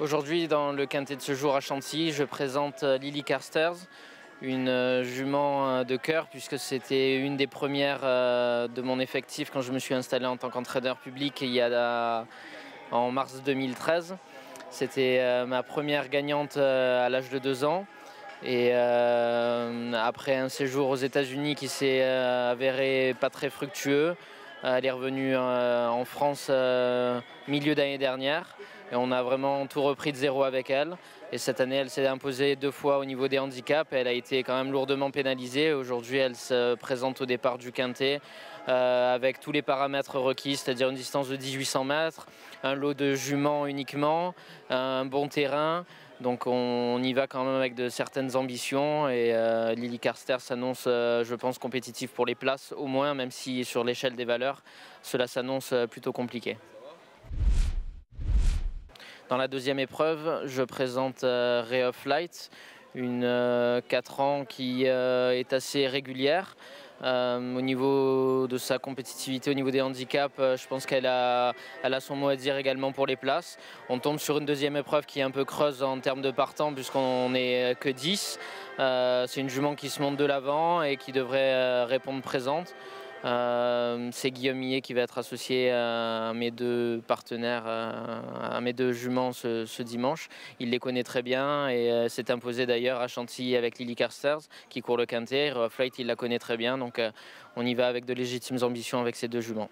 Aujourd'hui, dans le quintet de ce jour à Chantilly, je présente Lily Carstairs, une jument de cœur, puisque c'était une des premières de mon effectif quand je me suis installé en tant qu'entraîneur public en mars 2013. C'était ma première gagnante à l'âge de 2 ans. Et après un séjour aux États-Unis qui s'est avéré pas très fructueux, elle est revenue en France milieu d'année dernière et on a vraiment tout repris de zéro avec elle. Et cette année, elle s'est imposée 2 fois au niveau des handicaps. Elle a été quand même lourdement pénalisée. Aujourd'hui, elle se présente au départ du quintet avec tous les paramètres requis, c'est-à-dire une distance de 1800 mètres, un lot de juments uniquement, un bon terrain. Donc on y va quand même avec de certaines ambitions et Lily Carstairs s'annonce, je pense, compétitive pour les places au moins, même si sur l'échelle des valeurs, cela s'annonce plutôt compliqué. Dans la deuxième épreuve, je présente Ray of Light, une 4 ans qui est assez régulière. Au niveau de sa compétitivité, au niveau des handicaps, je pense qu'elle a son mot à dire également pour les places. On tombe sur une deuxième épreuve qui est un peu creuse en termes de partants puisqu'on n'est que 10. C'est une jument qui se monte de l'avant et qui devrait répondre présente. C'est Guillaume Millet qui va être associé à mes deux partenaires, à mes deux juments ce dimanche. Il les connaît très bien et s'est imposé d'ailleurs à Chantilly avec Lily Carstairs qui court le quintet. Flight, il la connaît très bien, donc on y va avec de légitimes ambitions avec ces deux juments.